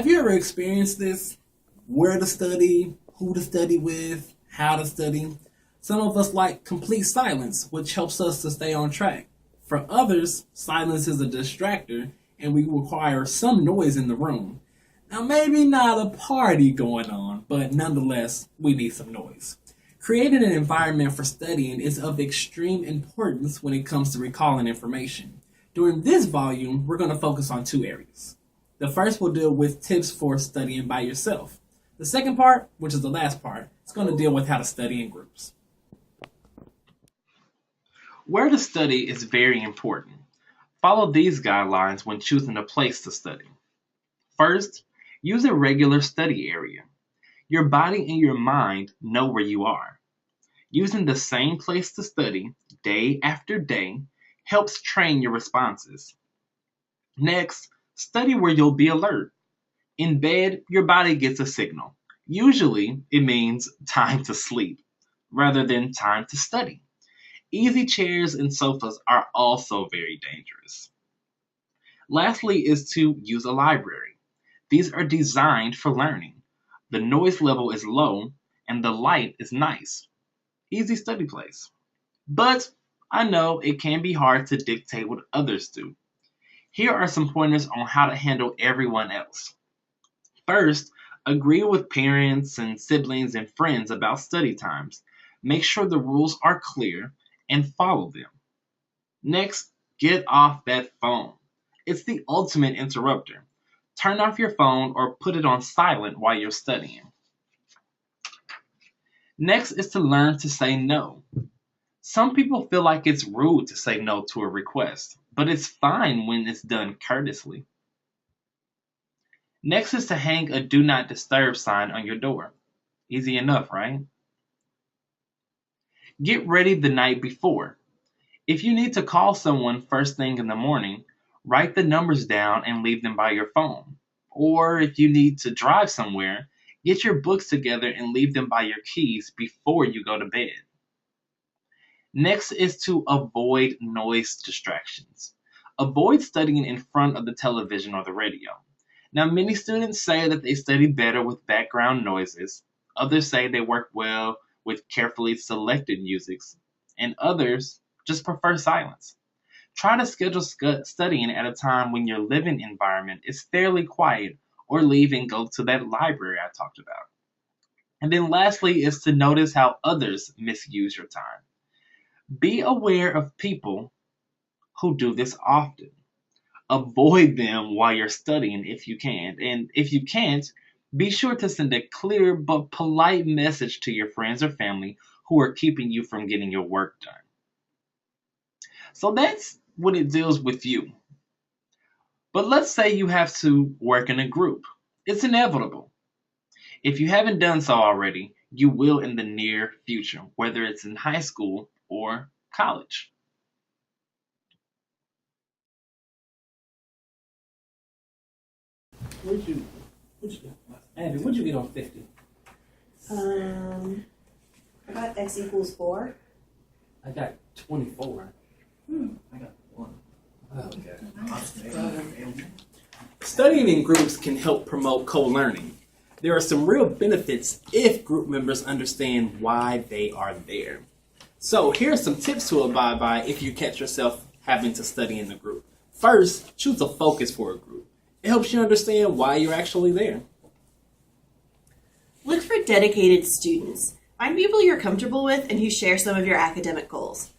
Have you ever experienced this? Where to study, who to study with, how to study. Some of us like complete silence, which helps us to stay on track. For others, silence is a distractor and we require some noise in the room. Now, maybe not a party going on, but nonetheless, we need some noise. Creating an environment for studying is of extreme importance when it comes to recalling information. During this volume, we're going to focus on two areas. The first will deal with tips for studying by yourself. The second part, which is the last part, is going to deal with how to study in groups. Where to study is very important. Follow these guidelines when choosing a place to study. First, use a regular study area. Your body and your mind know where you are. Using the same place to study day after day helps train your responses. Next, study where you'll be alert. In bed, your body gets a signal. Usually, it means time to sleep rather than time to study. Easy chairs and sofas are also very dangerous. Lastly is to use a library. These are designed for learning. The noise level is low and the light is nice. Easy study place. But I know it can be hard to dictate what others do. Here are some pointers on how to handle everyone else. First, agree with parents and siblings and friends about study times. Make sure the rules are clear and follow them. Next, get off that phone. It's the ultimate interrupter. Turn off your phone or put it on silent while you're studying. Next is to learn to say no. Some people feel like it's rude to say no to a request, but it's fine when it's done courteously. Next is to hang a do not disturb sign on your door. Easy enough, right? Get ready the night before. If you need to call someone first thing in the morning, write the numbers down and leave them by your phone. Or if you need to drive somewhere, get your books together and leave them by your keys before you go to bed. Next is to avoid noise distractions. Avoid studying in front of the television or the radio. Now, many students say that they study better with background noises. Others say they work well with carefully selected musics. And others just prefer silence. Try to schedule studying at a time when your living environment is fairly quiet, or leave and go to that library I talked about. And then lastly is to notice how others misuse your time. Be aware of people who do this often. Avoid them while you're studying if you can. And if you can't, be sure to send a clear but polite message to your friends or family who are keeping you from getting your work done. So that's what it deals with you. But let's say you have to work in a group. It's inevitable. If you haven't done so already, you will in the near future, whether it's in high school or college. Abby, what'd you get on 50? I got x equals 4. I got 24. I got 1. Okay. Studying in groups can help promote co-learning. There are some real benefits if group members understand why they are there. So here are some tips to abide by if you catch yourself having to study in a group. First, choose a focus for a group. It helps you understand why you're actually there. Look for dedicated students. Find people you're comfortable with and who share some of your academic goals.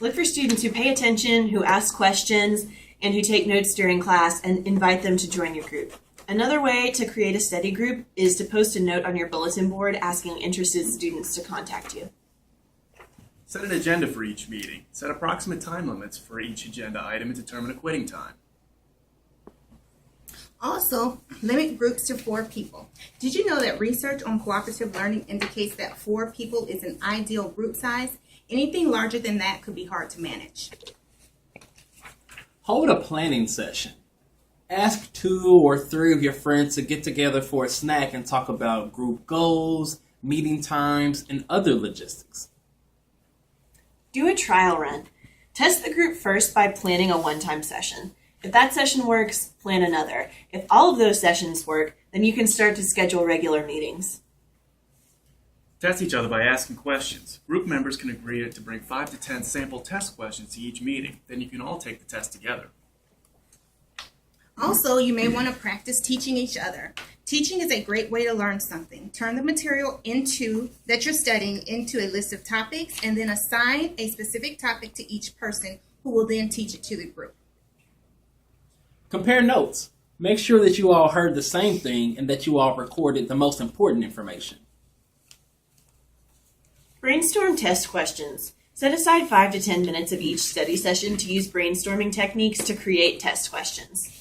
Look for students who pay attention, who ask questions, and who take notes during class, and invite them to join your group. Another way to create a study group is to post a note on your bulletin board asking interested students to contact you. Set an agenda for each meeting. Set approximate time limits for each agenda item and determine a quitting time. Also, limit groups to 4 people. Did you know that research on cooperative learning indicates that 4 people is an ideal group size? Anything larger than that could be hard to manage. Hold a planning session. Ask 2 or 3 of your friends to get together for a snack and talk about group goals, meeting times, and other logistics. Do a trial run. Test the group first by planning a one-time session. If that session works, plan another. If all of those sessions work, then you can start to schedule regular meetings. Test each other by asking questions. Group members can agree to bring 5 to 10 sample test questions to each meeting. Then you can all take the test together. Also, you may want to practice teaching each other. Teaching is a great way to learn something. Turn the material that you're studying into a list of topics and then assign a specific topic to each person who will then teach it to the group. Compare notes. Make sure that you all heard the same thing and that you all recorded the most important information. Brainstorm test questions. Set aside 5 to 10 minutes of each study session to use brainstorming techniques to create test questions.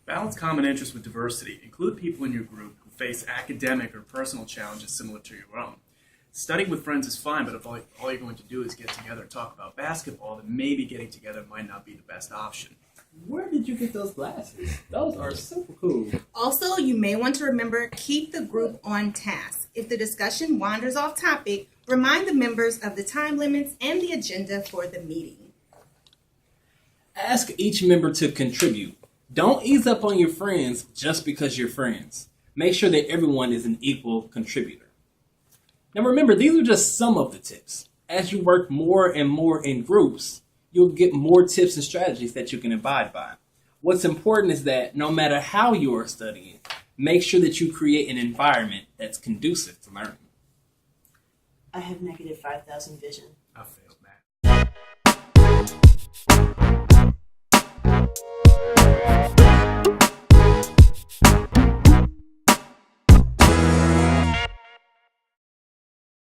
Balance common interests with diversity. Include people in your group who face academic or personal challenges similar to your own. Studying with friends is fine, but if all you're going to do is get together and talk about basketball, then maybe getting together might not be the best option. Where did you get those glasses? Those are super cool. Also, you may want to remember, keep the group on task. If the discussion wanders off topic, remind the members of the time limits and the agenda for the meeting. Ask each member to contribute. Don't ease up on your friends just because you're friends. Make sure that everyone is an equal contributor. Now remember, these are just some of the tips. As you work more and more in groups, you'll get more tips and strategies that you can abide by. What's important is that no matter how you are studying, make sure that you create an environment that's conducive to learning. I have negative 5,000 vision. I failed, Matt.